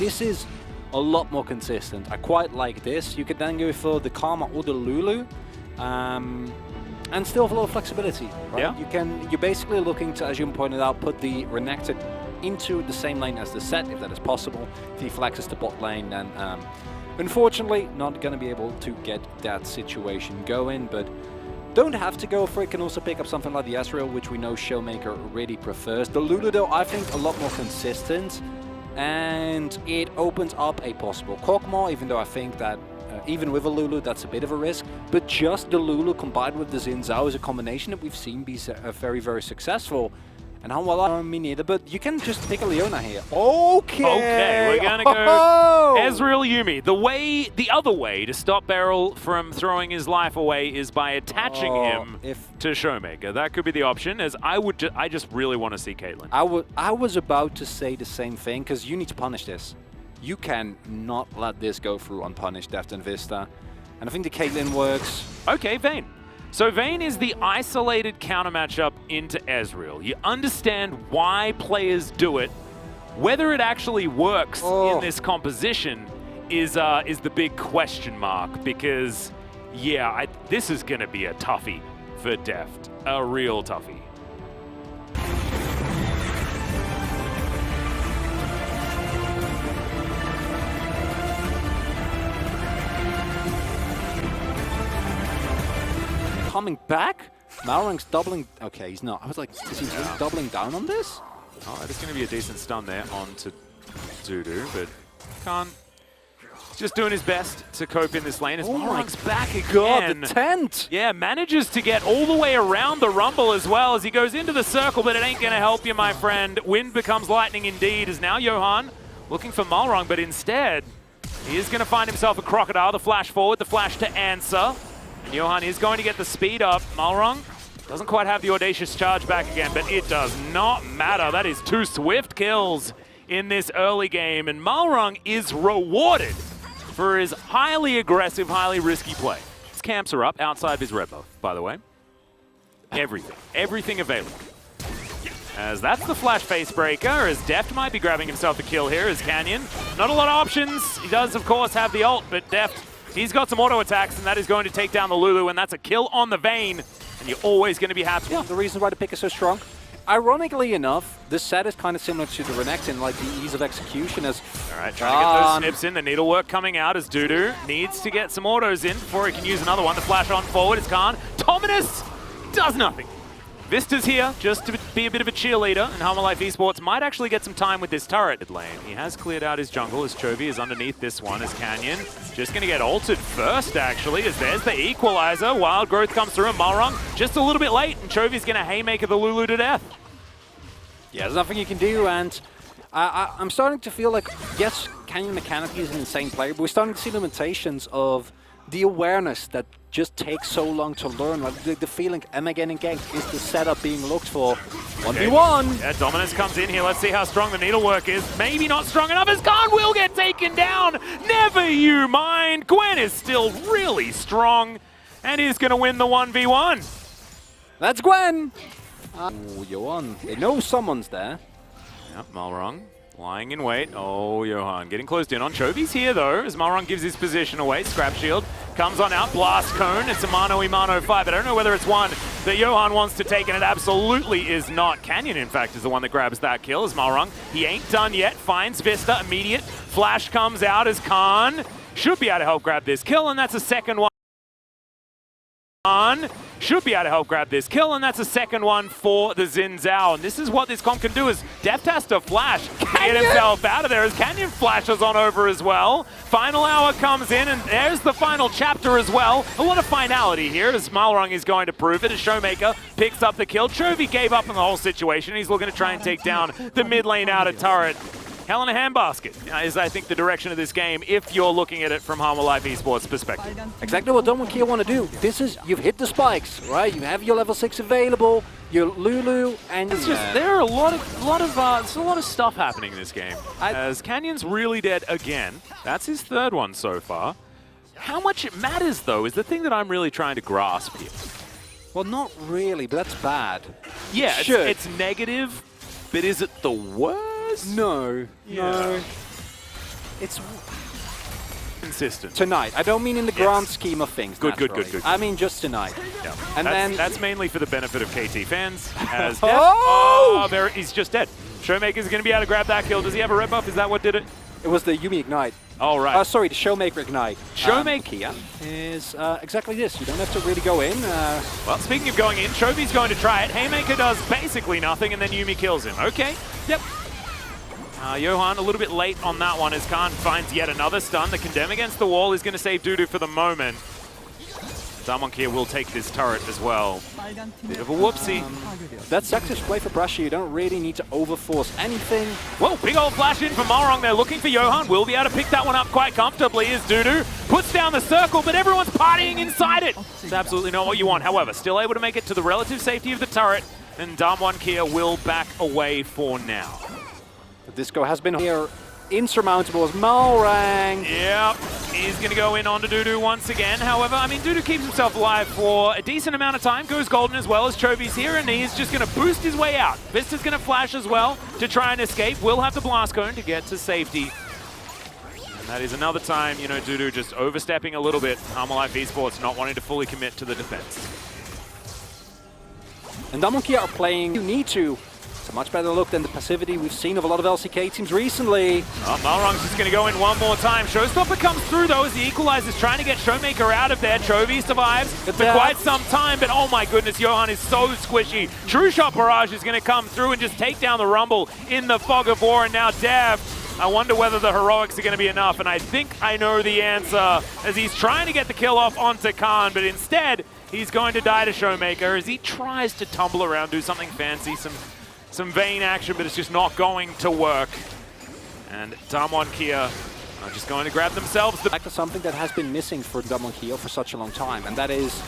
this is a lot more consistent. I quite like this. You could then go for the Karma or the Lulu, and still have a lot of flexibility, right? Yeah. You're basically looking to, as you pointed out, put the Renekton into the same lane as the set, if that is possible. If he flexes the bot lane, then unfortunately not going to be able to get that situation going, but don't have to go for it. Can also pick up something like the Ezreal, which we know ShowMaker really prefers. The Lulu, though, I think a lot more consistent, and it opens up a possible Kog'Maw, even though I think that even with a Lulu, that's a bit of a risk. But just the Lulu combined with the Xin Zhao is a combination that we've seen be very, very successful. And how well me neither, but you can just pick a Leona here. Okay, we're gonna go Ezreal Yuumi. The other way to stop BeryL from throwing his life away is by attaching him to ShowMaker. That could be the option, as I just really want to see Caitlyn. I was about to say the same thing, because you need to punish this. You can not let this go through unpunished, Deft and Vista. And I think the Caitlyn works. Okay, Vayne. So Vayne is the isolated counter matchup into Ezreal. You understand why players do it. Whether it actually works in this composition is the big question mark, because yeah, this is going to be a toughie for Deft, a real toughie. Coming back? Malrang's doubling. Okay, he's not. I was like, is he really doubling down on this? Oh, there's going to be a decent stun there onto Dudu, but can't. He's just doing his best to cope in this lane as Malrang's back again. God, the tent! Yeah, manages to get all the way around the Rumble as well as he goes into the circle, but it ain't going to help you, my friend. Wind becomes lightning indeed, as now Johan looking for Malrang, but instead he is going to find himself a Crocodile. The flash forward, the flash to answer. And Johan is going to get the speed up. Malrang doesn't quite have the audacious charge back again, but it does not matter. That is 2 swift kills in this early game, and Malrang is rewarded for his highly aggressive, highly risky play. His camps are up outside of his red buff, by the way. Everything available. As that's the flash face breaker, as Deft might be grabbing himself a kill here as Canyon. Not a lot of options. He does, of course, have the ult, but Deft, he's got some auto attacks, and that is going to take down the Lulu, and that's a kill on the Vayne, and you're always going to be happy. Yeah, the reason why the pick is so strong. Ironically enough, this set is kind of similar to the Renekton, like the ease of execution as... All right, trying to get those snips in. The needlework coming out as Dudu needs to get some autos in before he can use another one. The flash on forward is Khan. Tominus does nothing. Vista's here just to be a bit of a cheerleader, and Halma Life Esports might actually get some time with this turret lane. He has cleared out his jungle as Chovy is underneath this one as Canyon just going to get ulted first, actually, as there's the equalizer. Wild Growth comes through, and Malrang just a little bit late, and Chovy's going to haymaker the Lulu to death. Yeah, there's nothing you can do, and I'm starting to feel like, yes, Canyon mechanically is an insane player, but we're starting to see limitations of the awareness that just takes so long to learn. Like the feeling, am I getting ganked? Is the setup being looked for? 1v1! Yeah, Dominance comes in here. Let's see how strong the needlework is. Maybe not strong enough as Khan will get taken down. Never you mind. Gwen is still really strong and is going to win the 1v1. That's Gwen! Oh, Johan. They know someone's there. Yep, Malrang lying in wait. Oh, Johan getting closed in on. Chovy's here, though, as Malrang gives his position away. Scrap Shield comes on out. Blast Cone. It's a mano-a-mano fight, but I don't know whether it's one that Johan wants to take, and it absolutely is not. Canyon, in fact, is the one that grabs that kill as Malrang. He ain't done yet. Finds Vista. Immediate flash comes out as Khan should be able to help grab this kill, and that's a second one. Should be able to help grab this kill, and that's a second one for the Xin Zhao. And this is what this comp can do, is Deft has to flash to get himself out of there as Canyon flashes on over as well. Final hour comes in, and there's the final chapter as well. A lot of finality here as Malrang is going to prove it as ShowMaker picks up the kill. Chovy gave up on the whole situation. He's looking to try and take down the mid lane outer turret. Hell in a handbasket is, I think, the direction of this game if you're looking at it from Halma Life Esports perspective. Exactly what Dom and Kia want to do. This is, you've hit the spikes, right? You have your level 6 available, your Lulu, and it's just, there are a lot of stuff happening in this game. As Canyon's really dead again. That's his third one so far. How much it matters, though, is the thing that I'm really trying to grasp here. Well, not really, but that's bad. Yeah, it's negative, but is it the worst? No, no. it's consistent. tonight. I don't mean in the grand scheme of things. Good. I mean just tonight. Yeah. And that's mainly for the benefit of KT fans. As Oh! He's just dead. ShowMaker's going to be able to grab that kill. Does he have a red buff? Is that what did it? It was the Yuumi Ignite. Oh, right. Sorry, the ShowMaker Ignite. ShowMaker is exactly this. You don't have to really go in. Well, speaking of going in, Chobi's going to try it. Haymaker does basically nothing, and then Yuumi kills him. Okay. Yep. Johan a little bit late on that one as Khan finds yet another stun. The Condemn against the wall is going to save Dudu for the moment. Damonkia will take this turret as well. Bit of a whoopsie. That's X's play for pressure. You don't really need to overforce anything. Whoa, big old flash in from Malrong. They're looking for Johan. Will be able to pick that one up quite comfortably as Dudu puts down the circle, but everyone's partying inside it. It's absolutely not what you want. However, still able to make it to the relative safety of the turret, and Damonkia will back away for now. The disco has been here. Insurmountable as Malrang. Yep, he's going to go in onto Dudu once again. However, I mean, Dudu keeps himself alive for a decent amount of time, goes golden as well as Chobi's here, and he's just going to boost his way out. Vista's going to flash as well to try and escape. Will have the blast cone to get to safety. And that is another time, you know, Dudu just overstepping a little bit. Harmalife Esports not wanting to fully commit to the defense. And Damonkia are playing. You need to. A much better look than the passivity we've seen of a lot of LCK teams recently. Oh, Malrong's just going to go in one more time. Showstopper comes through though as he equalizes, trying to get ShowMaker out of there. Chovy survives for quite some time, but oh my goodness, Johan is so squishy. True Shot Barrage is going to come through and just take down the Rumble in the fog of war, and now Dev. I wonder whether the heroics are going to be enough, and I think I know the answer as he's trying to get the kill off onto Khan, but instead he's going to die to ShowMaker as he tries to tumble around, do something fancy, some vain action, but it's just not going to work. And Damonkia are just going to grab themselves. Back to something that has been missing for Damonkia for such a long time, and that is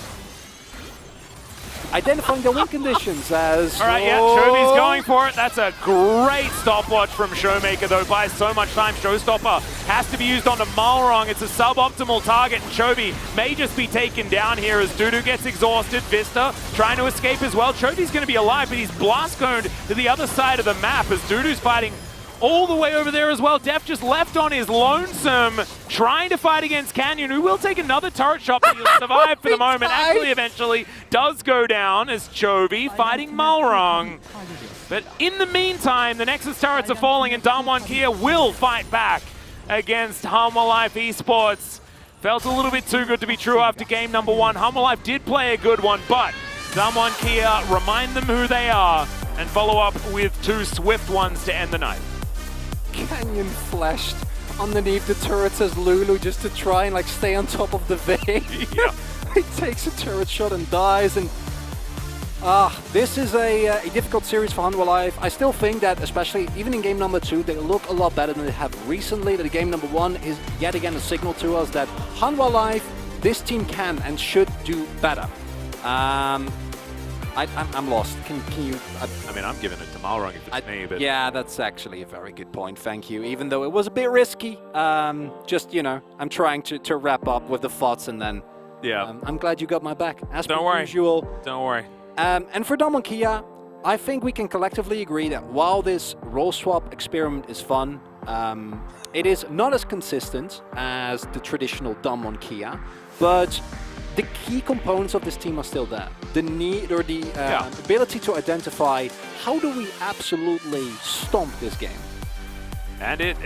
identifying the win conditions as... All right, yeah, Chobi's going for it. That's a great stopwatch from ShowMaker, though, buys so much time. Showstopper has to be used onto Malrong. It's a suboptimal target, and Chobi may just be taken down here as Dudu gets exhausted. Vista trying to escape as well. Chobi's going to be alive, but he's blast coned to the other side of the map as Dudu's fighting all the way over there as well. Def just left on his lonesome, trying to fight against Canyon, who will take another turret shot, but he'll survive for the moment. Actually, eventually does go down as Chovy fighting Malrong. But in the meantime, the Nexus turrets are falling, and Damonkia will fight back against Harmalife Esports. Felt a little bit too good to be true after game number one. Harmalife did play a good one, but Damonkia remind them who they are and follow up with two swift ones to end the night. Canyon flashed underneath the turrets as Lulu just to try and like stay on top of the vein. Yeah. He takes a turret shot and dies, and this is a difficult series for Harmalife. I still think that, especially even in game number 2, they look a lot better than they have recently. That game number 1 is yet again a signal to us that Harmalife, this team can and should do better. I'm lost. Can you... I mean, I'm giving it to Malrong if it's me, but... Yeah, that's actually a very good point, thank you. Even though it was a bit risky, just, you know, I'm trying to wrap up with the thoughts, and then... Yeah. I'm glad you got my back, as Don't per worry. usual. Don't worry. And for Damonkia, I think we can collectively agree that while this role swap experiment is fun, it is not as consistent as the traditional Damonkia, but the key components of this team are still there. The need or the ability to identify how do we absolutely stomp this game. And it